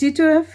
T2F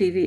TV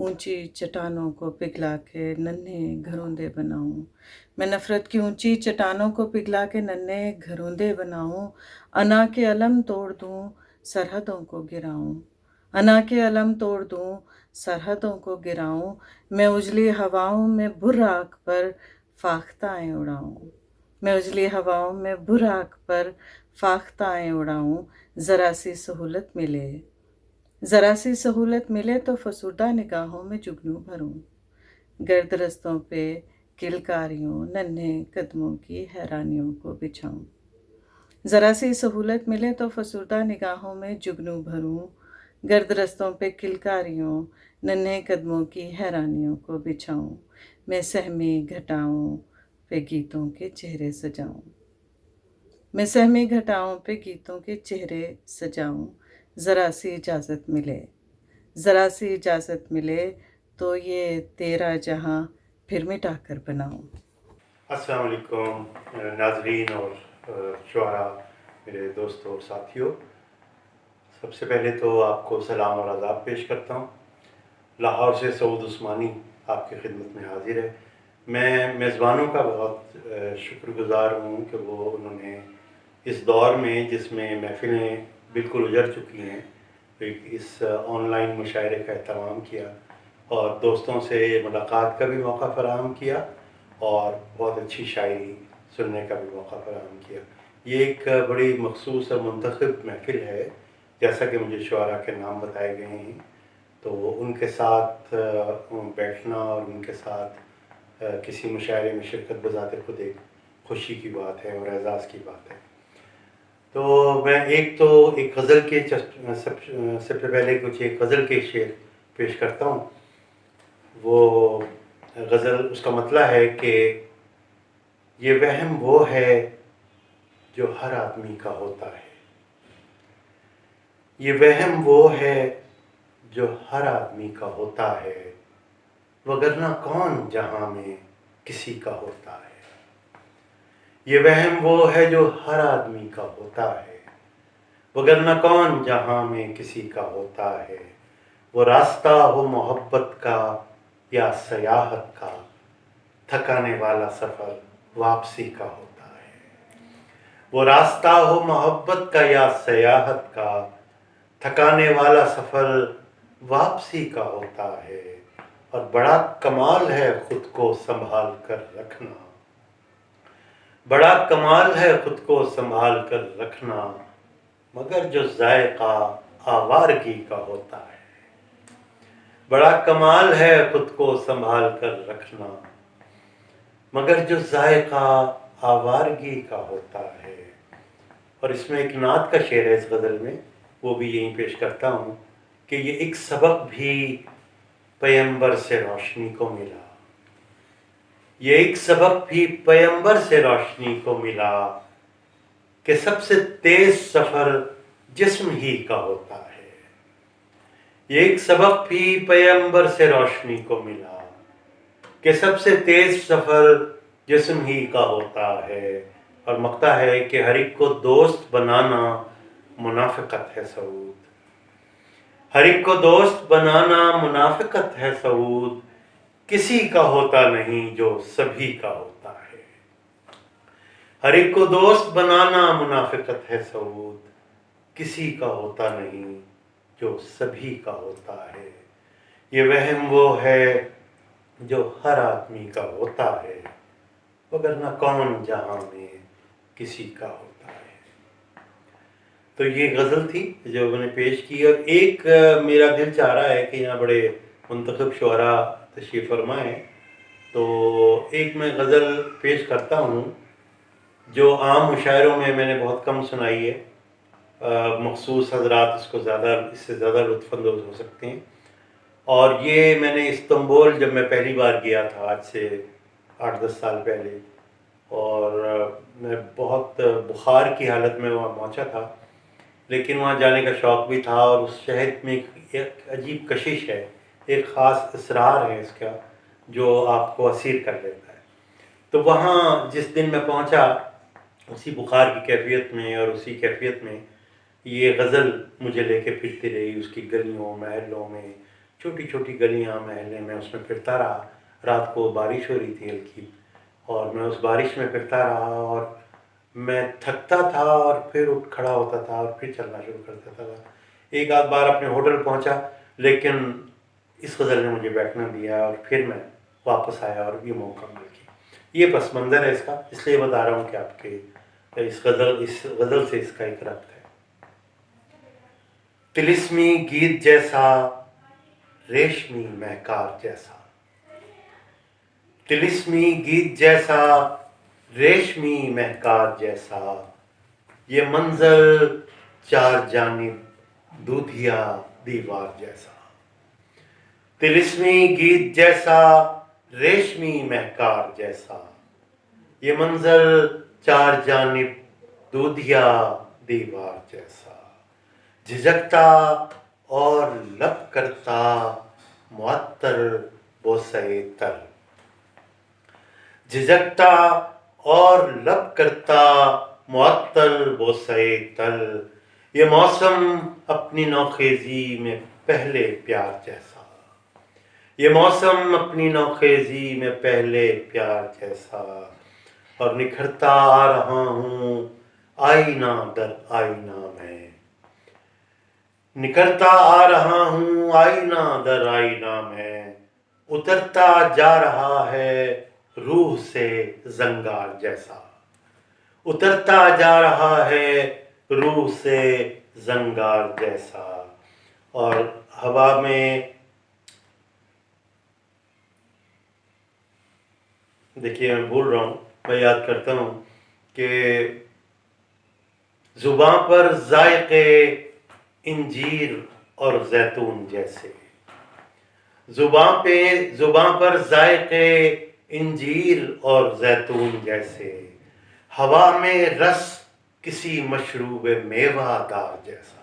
اونچی چٹانوں کو پگھلا کے ننھے گھروندے بناؤں، میں نفرت کی اونچی چٹانوں کو پگھلا کے ننھے گھروندے بناؤں، انا کے علم توڑ دوں سرحدوں کو گراؤں، انا کے علم توڑ دوں سرحدوں کو گراؤں، میں اجلی ہواؤں میں براق پر فاختائیں اڑاؤں، میں اجلی ہواؤں میں براق پر فاختائیں اڑاؤں، ذرا سی سہولت ملے، ذرا سی سہولت ملے تو فسردہ نگاہوں میں جگنو بھروں، گرد رستوں پہ کلکاریوں ننھے قدموں کی حیرانیوں کو بچھاؤں، ذرا سی سہولت ملے تو فسردہ نگاہوں میں جگنو بھروں، گرد رستوں پہ کلکاریوں ننھے قدموں کی حیرانیوں کو بچھاؤں، میں سہمی گھٹاؤں پہ گیتوں کے چہرے سجاؤں، میں سہمی گھٹاؤں پہ گیتوں کے چہرے سجاؤں، ذرا سی اجازت ملے، ذرا سی اجازت ملے تو یہ تیرا جہاں پھر مٹا کر بناؤں۔ السلام علیکم ناظرین اور شعراء، میرے دوستوں اور ساتھیوں، سب سے پہلے تو آپ کو سلام اور آداب پیش کرتا ہوں۔ لاہور سے سعود عثمانی آپ کی خدمت میں حاضر ہے۔ میں میزبانوں کا بہت شکر گزار ہوں کہ وہ انہوں نے اس دور میں جس میں محفلیں بالکل اجڑ چکی ہیں، اس آن لائن مشاعرے کا اہتمام کیا اور دوستوں سے ملاقات کا بھی موقع فراہم کیا اور بہت اچھی شاعری سننے کا بھی موقع فراہم کیا۔ یہ ایک بڑی مخصوص اور منتخب محفل ہے، جیسا کہ مجھے شعراء کے نام بتائے گئے ہیں، تو ان کے ساتھ بیٹھنا اور ان کے ساتھ کسی مشاعرے میں شرکت بذات خود ایک خوشی کی بات ہے اور اعزاز کی بات ہے۔ تو میں ایک غزل کے سب سے پہلے ایک غزل کے شعر پیش کرتا ہوں۔ وہ غزل، اس کا مطلب ہے کہ یہ وہم وہ ہے جو ہر آدمی کا ہوتا ہے، یہ وہم وہ ہے جو ہر آدمی کا ہوتا ہے، وگرنہ کون جہاں میں کسی کا ہوتا ہے، یہ وہم وہ ہے جو ہر آدمی کا ہوتا ہے، وگرنہ کون جہاں میں کسی کا ہوتا ہے، وہ راستہ ہو محبت کا یا سیاحت کا، تھکانے والا سفر واپسی کا ہوتا ہے، وہ راستہ ہو محبت کا یا سیاحت کا، تھکانے والا سفر واپسی کا ہوتا ہے، اور بڑا کمال ہے خود کو سنبھال کر رکھنا، بڑا کمال ہے خود کو سنبھال کر رکھنا، مگر جو ذائقہ آوارگی کا ہوتا ہے، بڑا کمال ہے خود کو سنبھال کر رکھنا، مگر جو ذائقہ آوارگی کا ہوتا ہے۔ اور اس میں ایک نعت کا شعر ہے اس غزل میں، وہ بھی یہیں پیش کرتا ہوں کہ یہ ایک سبق بھی پیمبر سے روشنی کو ملا، یہ ایک سبق بھی پیمبر سے روشنی کو ملا، کہ سب سے تیز سفر جسم ہی کا ہوتا ہے، یہ ایک سبق بھی پیمبر سے روشنی کو ملا، کہ سب سے تیز سفر جسم ہی کا ہوتا ہے۔ اور مقطع ہے کہ ہر ایک کو دوست بنانا منافقت ہے سعود، ہر ایک کو دوست بنانا منافقت ہے سعود، کسی کا ہوتا نہیں جو سبھی کا ہوتا ہے، ہر ایک کو دوست بنانا منافقت ہے سعود، کسی کا ہوتا نہیں جو سبھی کا ہوتا ہے، یہ وہم وہ ہے جو ہر آدمی کا ہوتا ہے، وگرنہ کون جہاں میں کسی کا ہوتا ہے۔ تو یہ غزل تھی جو میں نے پیش کی، اور ایک میرا دل چاہ رہا ہے کہ یہاں بڑے منتخب شعراء تشریف فرما ہیں، تو ایک میں غزل پیش کرتا ہوں جو عام مشاعروں میں نے بہت کم سنائی ہے، مخصوص حضرات اس سے زیادہ لطف اندوز ہو سکتے ہیں، اور یہ میں نے استنبول جب میں پہلی بار گیا تھا آج سے 8-10 سال پہلے، اور میں بہت بخار کی حالت میں وہاں پہنچا تھا، لیکن وہاں جانے کا شوق بھی تھا، اور اس شہر میں ایک عجیب کشش ہے، ایک خاص اسرار ہے اس کا جو آپ کو اسیر کر لیتا ہے۔ تو وہاں جس دن میں پہنچا، اسی بخار کی کیفیت میں اور اسی کیفیت میں یہ غزل مجھے لے کے پھرتی رہی، اس کی گلیوں محلوں میں چھوٹی چھوٹی گلیاں محلے میں، اس میں پھرتا رہا. رات کو بارش ہو رہی تھی ہلکی، اور میں اس بارش میں پھرتا رہا، اور میں تھکتا تھا اور پھر اٹھ کھڑا ہوتا تھا اور پھر چلنا شروع کرتا تھا. ایک آدھ بار اپنے ہوٹل پہنچا، لیکن اس غزل نے مجھے بیٹھنا دیا اور پھر میں واپس آیا اور یہ موقع مل گیا. یہ پس منظر ہے اس کا، اس لیے بتا رہا ہوں کہ آپ کے اس غزل سے اس کا ایک ربط ہے. طلسمی گیت جیسا، ریشمی مہکار جیسا. طلسمی گیت جیسا، ریشمی مہکار جیسا. یہ منظر چار جانب دودھیا دیوار جیسا. طلسمی گیت جیسا، ریشمی مہکار جیسا. یہ منظر چار جانب دودھیا دیوار جیسا. جھجکتا اور لب کرتا معطر بوسہ تر. جھجکتا اور لب کرتا معطر بوسہ تر. یہ موسم اپنی نوخیزی میں پہلے پیار جیسا. یہ موسم اپنی نوخیزی میں پہلے پیار جیسا. اور نکھرتا آ رہا ہوں آئینہ در آئینہ میں. نکھرتا آ رہا ہوں آئینہ در آئینہ میں. اترتا جا رہا ہے روح سے زنگار جیسا. اترتا جا رہا ہے روح سے زنگار جیسا. اور ہوا میں دیکھیے، میں بھول رہا ہوں، میں یاد کرتا ہوں کہ زباں پر ذائقے انجیر اور زیتون جیسے. زباں پر ذائقے انجیر اور زیتون جیسے. ہوا میں رس کسی مشروب میوہ دار جیسا.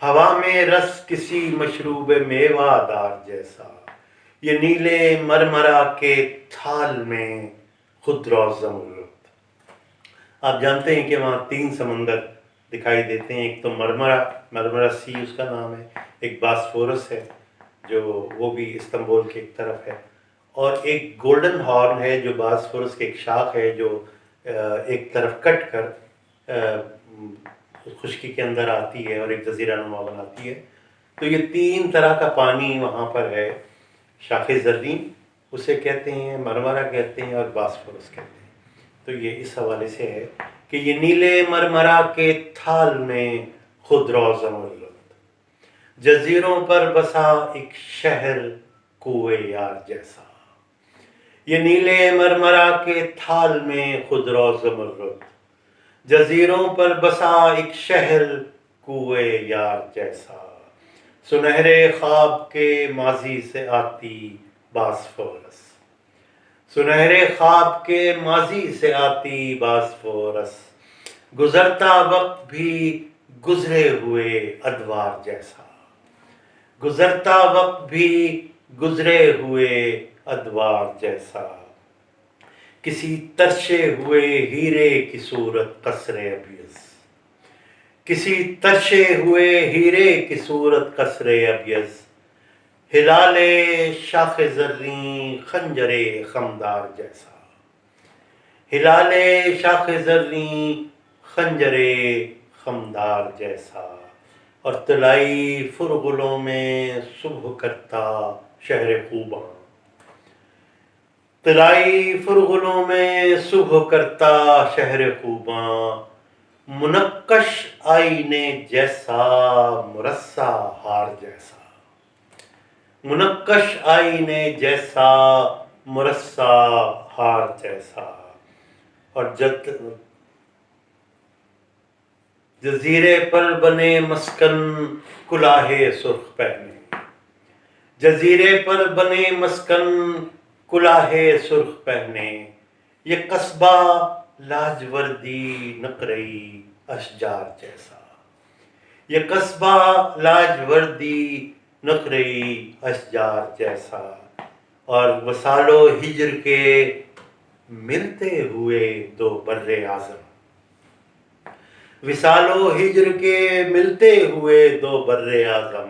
ہوا میں رس کسی مشروب میوہ دار جیسا. یہ نیلے مرمرا کے تھال میں خضرا زمرد. آپ جانتے ہیں کہ وہاں 3 سمندر دکھائی دیتے ہیں. ایک تو مرمرا سی اس کا نام ہے. ایک باسفورس ہے جو وہ بھی استنبول کی ایک طرف ہے. اور ایک گولڈن ہارن ہے جو باسفورس کی ایک شاخ ہے جو ایک طرف کٹ کر خشکی کے اندر آتی ہے اور ایک جزیرہ نما بناتی ہے. تو یہ 3 طرح کا پانی وہاں پر ہے. شاخ زرین اسے کہتے ہیں، مرمرا کہتے ہیں، اور باسفورس کہتے ہیں. تو یہ اس حوالے سے ہے کہ یہ نیلے مرمرا کے تھال میں خضرا زمرد. جزیروں پر بسا ایک شہر کوئے یار جیسا. یہ نیلے مرمرا کے تھال میں خضرا زمرد. جزیروں پر بسا ایک شہر کوئے یار جیسا. سنہرے خواب کے ماضی سے آتی باسفورس. سنہرے خواب کے ماضی سے آتی باسفورس. گزرتا وقت بھی گزرے ہوئے ادوار جیسا. گزرتا وقت بھی گزرے ہوئے ادوار جیسا. کسی ترشے ہوئے ہیرے کی صورت قصر ابیض. کسی ترشے ہوئے ہیرے کی صورت قصر ابیض. ہلال شاخ زرین خنجر خمدار جیسا. ہلال شاخ زرین خنجر خمدار جیسا. اور طلائی فرغلوں میں صبح کرتا شہر خوباں. طلائی فرغلوں میں صبح کرتا شہر خوباں. منقش آئینے جیسا مرصع ہار جیسا. منقش آئینے جیسا مرصع ہار جیسا. اور جزیرے پر بنے مسکن کلاه سرخ پہنے. جزیرے پر بنے مسکن کلاه سرخ پہنے. یہ قصبہ لاجوردی نقرئی اشجار جیسا. یہ قصبہ لاجوردی نقرئی اشجار جیسا. اور وصال و ہجر کے ملتے ہوئے 2 بر اعظم. وصال و ہجر کے ملتے ہوئے 2 بر اعظم.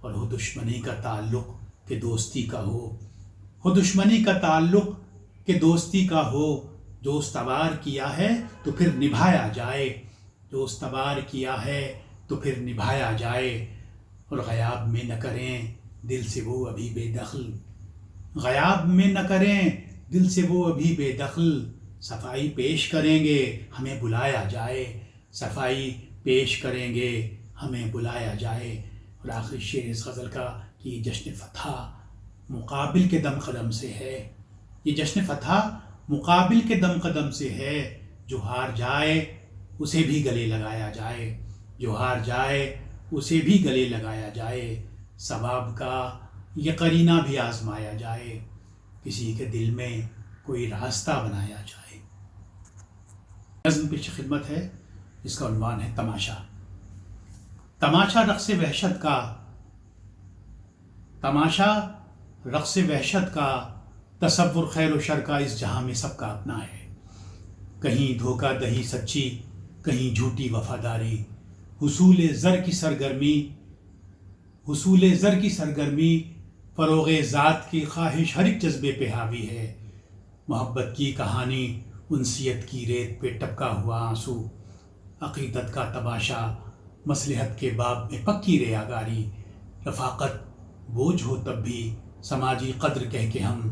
اور ہو دشمنی کا تعلق کہ دوستی کا ہو دشمنی کا تعلق کہ دوستی کا ہو، جو استوار کیا ہے تو پھر نبھایا جائے، جو استوار کیا ہے تو پھر نبھایا جائے، اور غیاب میں نہ کریں دل سے وہ ابھی بے دخل، غیاب میں نہ کریں دل سے وہ ابھی بے دخل، صفائی پیش کریں گے ہمیں بلایا جائے، صفائی پیش کریں گے ہمیں بلایا جائے۔ اور آخری شعر اس غزل کا کہ یہ جشن فتح مقابل کے دم قدم سے ہے، یہ جشن فتح مقابل کے دم قدم سے ہے، جو ہار جائے اسے بھی گلے لگایا جائے، جو ہار جائے اسے بھی گلے لگایا جائے، ثواب کا یہ قرینہ بھی آزمایا جائے، کسی کے دل میں کوئی راستہ بنایا جائے۔ نظم پیش خدمت ہے، اس کا عنوان ہے تماشا۔ تماشا رقص وحشت کا، تماشا رقص وحشت کا، تصور خیر و شر کا اس جہاں میں سب کا اپنا ہے، کہیں دھوکہ دہی سچی، کہیں جھوٹی وفاداری، حصول زر کی سرگرمی، حصول زر کی سرگرمی، فروغ ذات کی خواہش ہر ایک جذبے پہ حاوی ہے، محبت کی کہانی انسیت کی ریت پہ ٹپکا ہوا آنسو، عقیدت کا تماشا مصلحت کے باب میں پکی ریاگاری، رفاقت بوجھ ہو تب بھی سماجی قدر کہہ کے ہم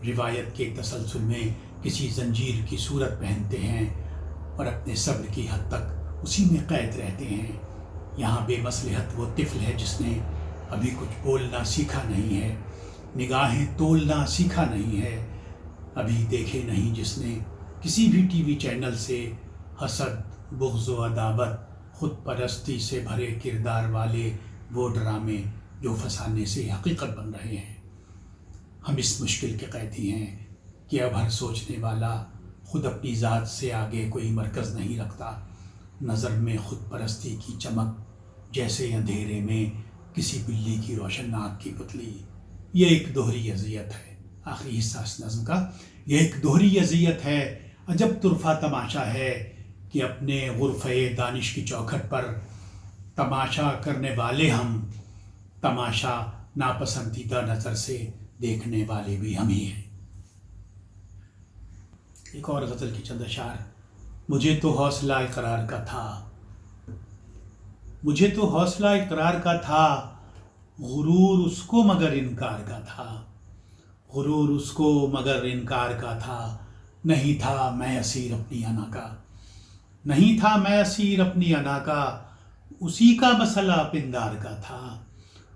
روایت کے تسلسل میں کسی زنجیر کی صورت پہنتے ہیں اور اپنے صبر کی حد تک اسی میں قید رہتے ہیں۔ یہاں بے مصلحت وہ طفل ہے جس نے ابھی کچھ بولنا سیکھا نہیں ہے، نگاہیں تولنا سیکھا نہیں ہے، ابھی دیکھے نہیں جس نے کسی بھی ٹی وی چینل سے حسد، بغض و عداوت، خود پرستی سے بھرے کردار والے وہ ڈرامے جو فسانے سے حقیقت بن رہے ہیں۔ ہم اس مشکل کے قیدی ہیں کہ اب ہر سوچنے والا خود اپنی ذات سے آگے کوئی مرکز نہیں رکھتا، نظر میں خود پرستی کی چمک جیسے اندھیرے میں کسی بلی کی روشن آنکھ کی پتلی۔ یہ ایک دوہری اذیت ہے، آخری حصہ اس نظم کا، یہ ایک دوہری اذیت ہے، عجب طرفہ تماشا ہے کہ اپنے غرفہ دانش کی چوکھٹ پر تماشا کرنے والے ہم، تماشا ناپسندیدہ نظر سے دیکھنے والے بھی ہم ہی ہیں۔ ایک اور غزل کی چند اشعار۔ مجھے تو حوصلہ اقرار کا تھا، مجھے تو حوصلہ اقرار کا تھا، غرور اس کو مگر انکار کا تھا، غرور اس کو مگر انکار کا تھا، نہیں تھا میں اسیر اپنی انا کا، نہیں تھا میں اسیر اپنی انا کا، اسی کا مسئلہ پندار کا تھا،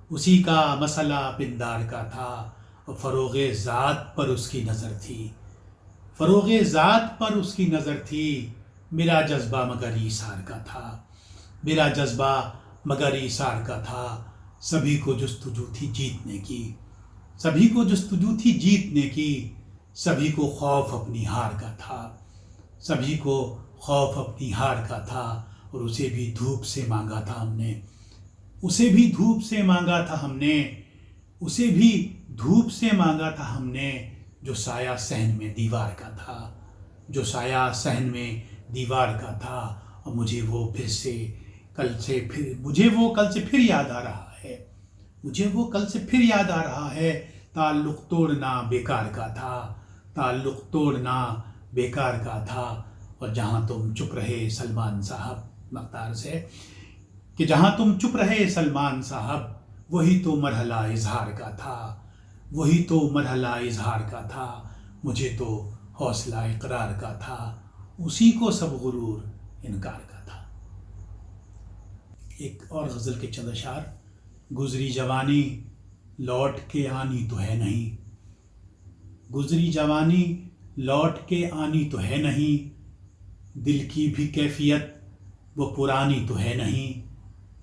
اسی کا مسئلہ پندار کا تھا، اور فروغ ذات پر اس کی نظر تھی، فروغ ذات پر اس کی نظر تھی، میرا جذبہ مگر ایثار کا تھا، میرا جذبہ مگر ایثار کا تھا، سبھی کو جستجو تھی جیتنے کی، سبھی کو جستجو تھی جیتنے کی، سبھی کو خوف اپنی ہار کا تھا، سبھی کو خوف اپنی ہار کا تھا، اور اسے بھی دھوپ سے مانگا تھا ہم نے، اسے بھی دھوپ سے مانگا تھا ہم نے، اسے بھی دھوپ سے مانگا تھا ہم نے، جو سایہ صحن میں دیوار کا تھا، جو سایہ صحن میں دیوار کا تھا، اور مجھے وہ کل سے پھر یاد آ رہا ہے، مجھے وہ کل سے پھر یاد آ رہا ہے، تعلق توڑنا بیکار کا تھا، تعلق توڑنا بیکار کا تھا، اور جہاں تم چپ رہے سلمان صاحب، مختار سے کہ جہاں تم چپ رہے سلمان صاحب، وہی تو مرحلہ اظہار کا تھا، وہی تو مرحلہ اظہار کا تھا، مجھے تو حوصلہ اقرار کا تھا، اسی کو سب غرور انکار کا تھا۔ ایک اور غزل کے چند اشعار۔ گزری جوانی لوٹ کے آنی تو ہے نہیں، گزری جوانی لوٹ کے آنی تو ہے نہیں، دل کی بھی کیفیت وہ پرانی تو ہے نہیں،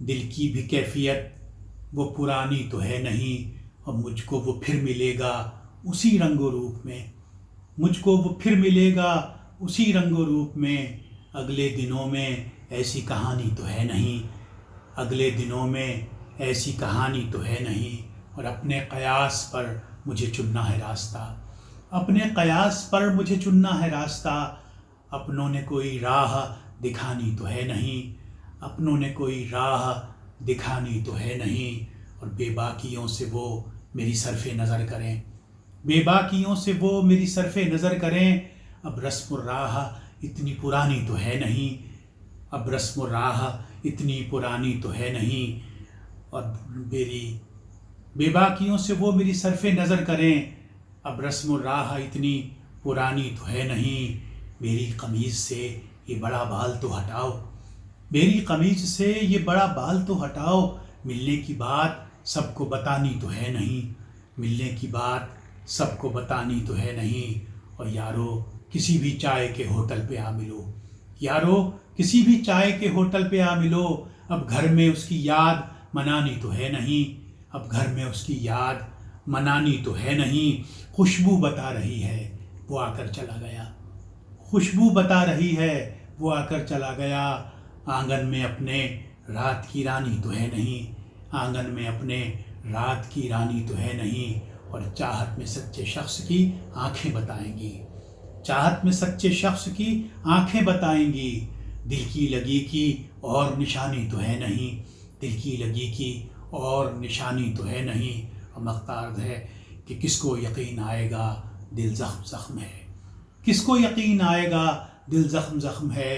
دل کی بھی کیفیت وہ پرانی تو ہے نہیں، اور مجھ کو وہ پھر ملے گا اسی رنگ و روپ میں، مجھ کو وہ پھر ملے گا اسی رنگ و روپ میں، اگلے دنوں میں ایسی کہانی تو ہے نہیں، اگلے دنوں میں ایسی کہانی تو ہے نہیں، اور اپنے قیاس پر مجھے چننا ہے راستہ، اپنے قیاس پر مجھے چننا ہے راستہ، اپنوں نے کوئی راہ دکھانی تو ہے نہیں، اپنوں نے کوئی راہ دکھانی تو ہے نہیں، اور بے باکیوں سے وہ میری صرف نظر کریں، بے باکیوں سے وہ میری صرف نظر کریں۔ اب رسم الراہ اتنی پرانی تو ہے نہیں، اب رسم الراہ اتنی پرانی تو ہے نہیں، اور میری بے باکیوں سے وہ میری صرف نظر کریں۔ اب رسم الراہ اتنی پرانی تو ہے نہیں، میری قمیض سے یہ بڑا بال تو ہٹاؤ، میری قمیض سے یہ بڑا بال تو ہٹاؤ۔ ملنے کی بات سب کو بتانی تو ہے نہیں، ملنے کی بات سب کو بتانی تو ہے نہیں۔ اور یارو کسی بھی چائے کے ہوٹل پہ آ ملو، یارو کسی بھی چائے کے ہوٹل پہ آ ملو، اب گھر میں اس کی یاد منانی تو ہے نہیں، اب گھر میں اس کی یاد منانی تو ہے نہیں۔ خوشبو بتا رہی ہے وہ آ کر چلا گیا، خوشبو بتا رہی ہے وہ آ کر چلا گیا۔ آنگن میں اپنے رات کی رانی تو ہے نہیں، آنگن میں اپنے رات کی رانی تو ہے نہیں۔ اور چاہت میں سچے شخص کی آنکھیں بتائیں گی، چاہت میں سچے شخص کی آنکھیں بتائیں گی، دل کی لگی کی اور نشانی تو ہے نہیں، دل کی لگی کی اور نشانی تو ہے نہیں۔ اور مختار ہے کہ کس کو یقین آئے گا دل زخم زخم ہے، کس کو یقین آئے گا دل زخم زخم ہے۔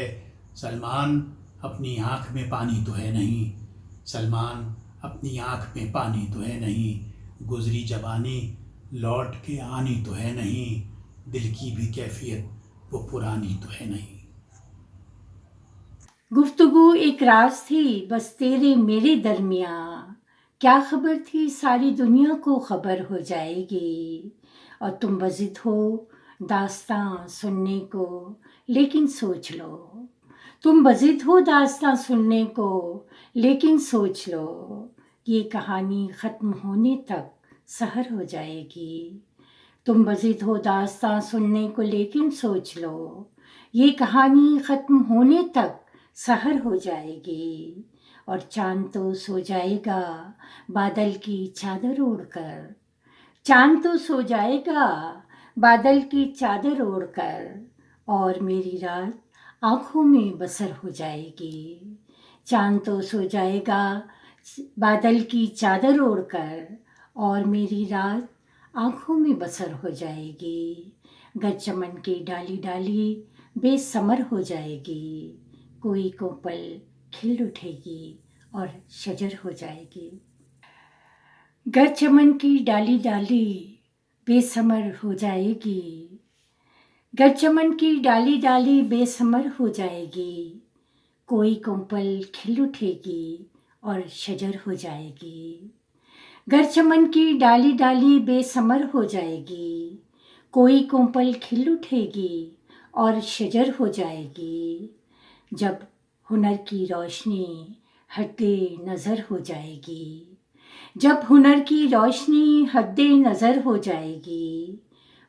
سلمان اپنی آنکھ میں پانی تو ہے نہیں، سلمان اپنی آنکھ میں پانی تو ہے نہیں، گزری جوانی لوٹ کے آنی تو ہے نہیں، دل کی بھی کیفیت وہ پرانی تو ہے نہیں۔ گفتگو ایک راز تھی بس تیرے میرے درمیان، کیا خبر تھی ساری دنیا کو خبر ہو جائے گی، اور تم بضد ہو داستاں سننے کو لیکن سوچ لو، تم بضد ہو داستاں سننے کو لیکن سوچ لو، یہ کہانی ختم ہونے تک سحر ہو جائے گی۔ تم بضد ہو داستاں سننے کو لیکن سوچ لو، یہ کہانی ختم ہونے تک سحر ہو جائے گی، اور چاند تو سو جائے گا بادل کی چادر اوڑھ کر، چاند تو سو جائے گا بادل کی چادر اوڑھ کر، اور میری رات آنکھوں میں بسر ہو جائے گی۔ چاند تو سو جائے گا بادل کی چادر اوڑھ کر، اور میری رات آنکھوں میں بسر ہو جائے گی۔ گر چمن کی ڈالی ڈالی بے ثمر ہو جائے گی، کوئی کوپل کھل اٹھے گی اور شجر ہو جائے گی۔ گر چمن کی ڈالی ڈالی بے ثمر ہو جائے گی، گر چمن کی ڈالی ڈالی بے ثمر ہو جائے گی، کوئی کوپل کھل اٹھے گی اور شجر ہو جائے گی۔ گر چمن کی ڈالی ڈالی بے ثمر ہو جائے گی، کوئی کوپل کھل اٹھے گی اور شجر ہو جائے گی، جب ہنر کی روشنی حد نظر ہو جائے گی، جب ہنر کی روشنی حد نظر ہو جائے گی،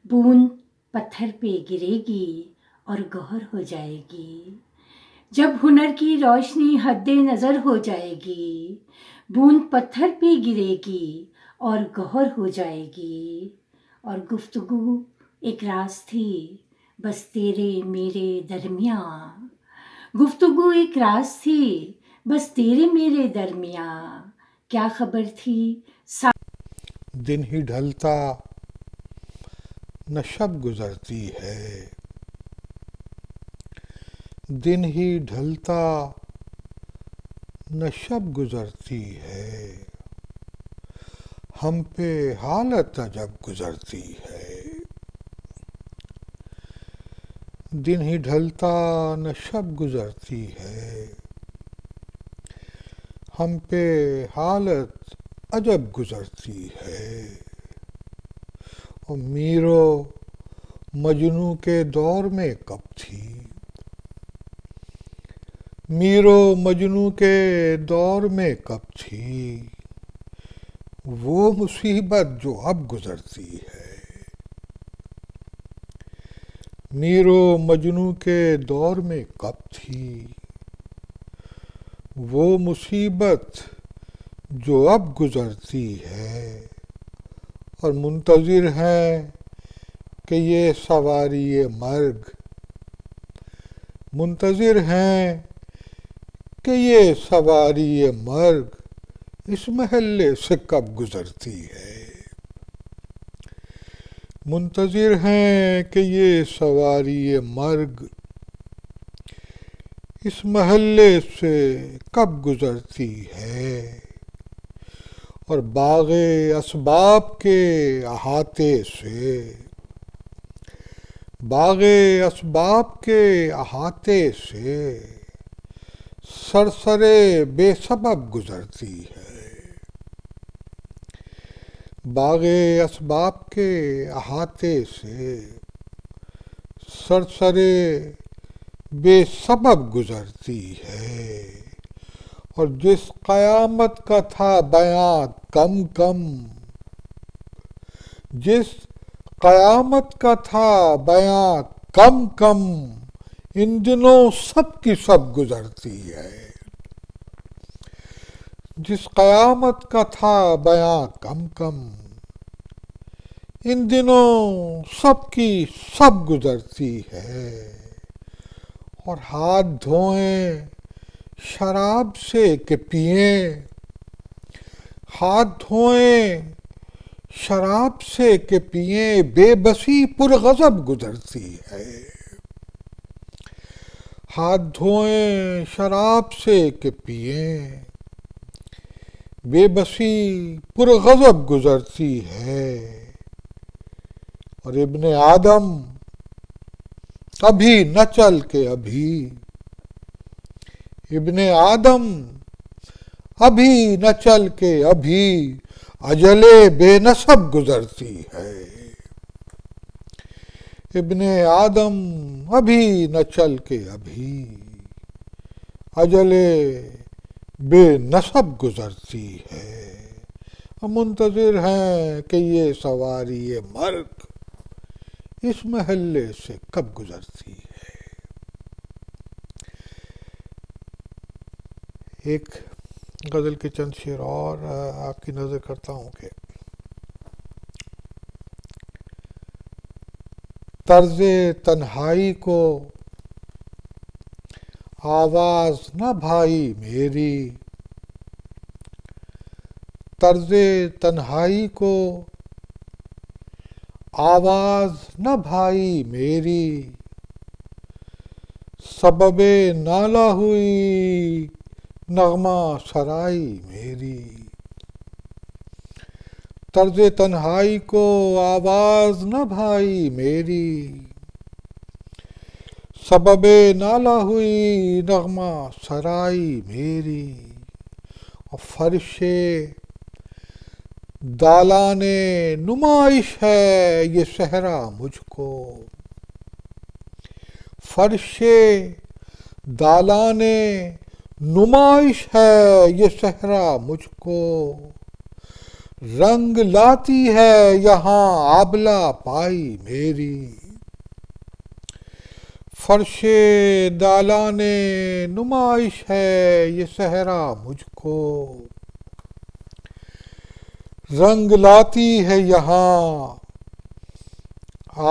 بوند پتھر پہ گرے گی اور گوہر ہو جائے گی، جب ہنر کی روشنی حد نظر ہو جائے گی، بوند پتھر پہ گرے گی اور گوہر ہو جائے گی۔ اور گفتگو ایک راز تھی بس تیرے میرے درمیان، گفتگو ایک راز تھی بس تیرے میرے درمیان، کیا خبر تھی دن ہی ڈھلتا نہ شب گزرتی ہے، دن ہی ڈھلتا نہ شب گزرتی ہے، ہم پہ حالت عجب گزرتی ہے، دن ہی ڈھلتا نہ شب گزرتی ہے، ہم پہ حالت عجب گزرتی ہے، اور میرو مجنوں کے دور میں کب تھی، میرو مجنوں کے دور میں کب تھی، وہ مصیبت جو اب گزرتی ہے، میرو مجنوں کے دور میں کب تھی، وہ مصیبت جو اب گزرتی ہے، اور منتظر ہیں کہ یہ سواری مرگ، منتظر ہیں کہ یہ سواری مرگ اس محلے سے کب گزرتی ہے. منتظر ہیں کہ یہ سواری مرگ اس محلے سے کب گزرتی ہے، اور باغ اسباب کے احاطے سے، باغ اسباب کے احاطے سے سرسرے بے سبب گزرتی ہے. باغ اسباب کے احاطے سے سرسرے بے سبب گزرتی ہے، اور جس قیامت کا تھا بیان کم کم، جس قیامت کا تھا بیان کم کم، ان دنوں سب کی سب گزرتی ہے. جس قیامت کا تھا بیان کم کم، ان دنوں سب کی سب گزرتی ہے. اور ہاتھ دھوئیں شراب سے کہ پئیں، ہاتھ دھوئیں شراب سے کہ پئیں، بے بسی پرغضب گزرتی ہے. ہاتھ دھوئیں شراب سے کہ پئیں، بے بسی پرغضب گزرتی ہے. اور ابن آدم ابھی نہ چل کے ابھی، ابن آدم ابھی نہ چل کے ابھی، اجل بے نسب گزرتی ہے. ابن آدم ابھی نہ چل کے ابھی، اجل بے نسب گزرتی ہے. ہم منتظر ہیں کہ یہ سواری مرگ اس محلے سے کب گزرتی ہے. ایک غزل کے چند شعر اور آپ کی نظر کرتا ہوں کہ طرز تنہائی کو آواز نہ بھائی میری، طرز تنہائی کو آواز نہ بھائی میری، سبب نالہ ہوئی نغمہ سرائی میری. طرز تنہائی کو آواز نہ بھائی میری، سبب نالہ ہوئی نغمہ سرائی میری. اور فرش دالان نمائش ہے یہ صحرا مجھ کو، فرش دالان نمائش ہے یہ صحرا مجھ کو. رنگ لاتی ہے یہاں آبلہ پائی میری، فرش دالان نمائش ہے یہ صحرا مجھ کو. رنگ لاتی ہے یہاں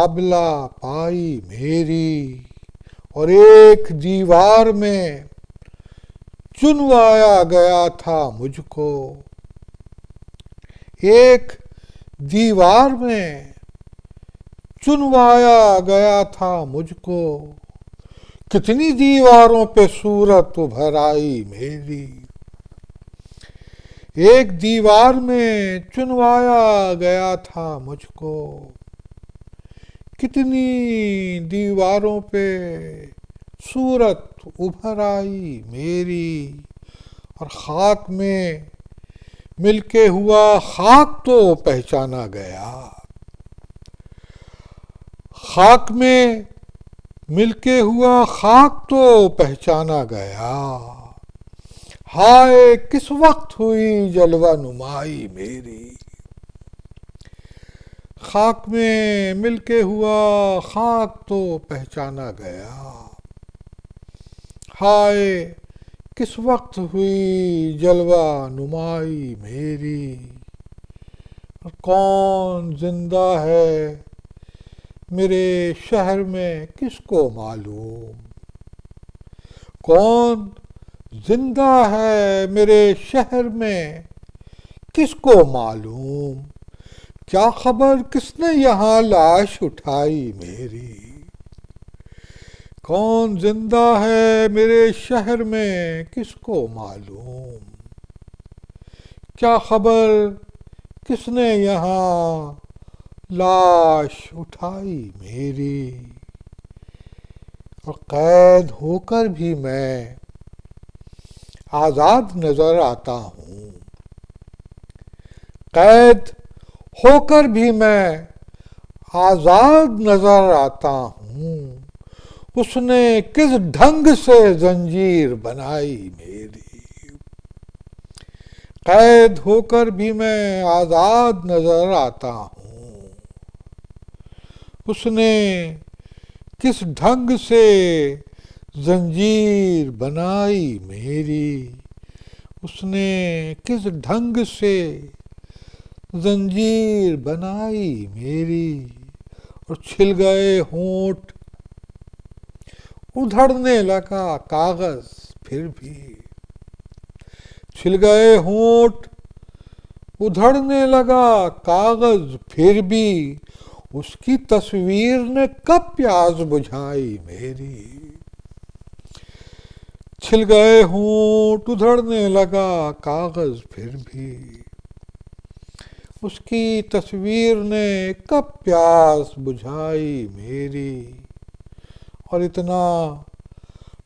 آبلہ پائی میری. اور ایک دیوار میں چنوایا گیا تھا مجھ کو، ایک دیوار میں چنوایا گیا تھا مجھ کو. کتنی دیواروں پہ صورت ابھر آئی میری، ایک دیوار میں چنوایا گیا تھا مجھ کو. کتنی دیواروں پہ صورت ابھر آئی میری. اور خاک میں مل کے ہوا خاک تو پہچانا گیا، خاک میں مل کے ہوا خاک تو پہچانا گیا. ہائے کس وقت ہوئی جلوہ نمائی میری، خاک میں مل کے ہوا خاک تو پہچانا گیا. ہائے کس وقت ہوئی جلوہ نمائی میری. کون زندہ ہے میرے شہر میں کس کو معلوم، کون زندہ ہے میرے شہر میں کس کو معلوم کیا خبر کس نے یہاں لاش اٹھائی میری. کون زندہ ہے میرے شہر میں کس کو معلوم کیا خبر کس نے یہاں لاش اٹھائی میری. اور قید ہو کر بھی میں آزاد نظر آتا ہوں. قید ہو کر بھی میں آزاد نظر آتا ہوں. اس نے کس ڈھنگ سے زنجیر بنائی میری. قید ہو کر بھی میں آزاد نظر آتا ہوں. اس نے کس ڈھنگ سے زنجیر بنائی میری. اس نے کس ڈھنگ سے زنجیر بنائی میری. اور چھل گئے ہونٹ ادھڑنے لگا کاغذ پھر بھی. چھل گئے ہونٹ ادھڑنے لگا کاغذ پھر بھی. اس کی تصویر نے کب پیاس بجھائی میری. چھل گئے ہونٹ ادھڑنے لگا کاغذ پھر بھی. اس کی تصویر نے کب پیاس بجھائی میری. اور اتنا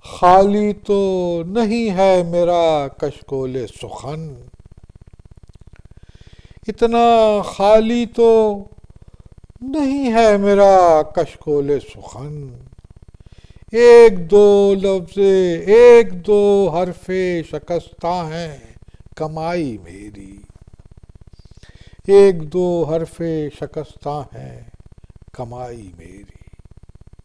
خالی تو نہیں ہے میرا کشکول سخن. اتنا خالی تو نہیں ہے میرا کشکول سخن. ایک دو لفظ ایک دو حرف شکستہ ہیں کمائی میری. ایک دو حرف شکستہ ہیں کمائی میری.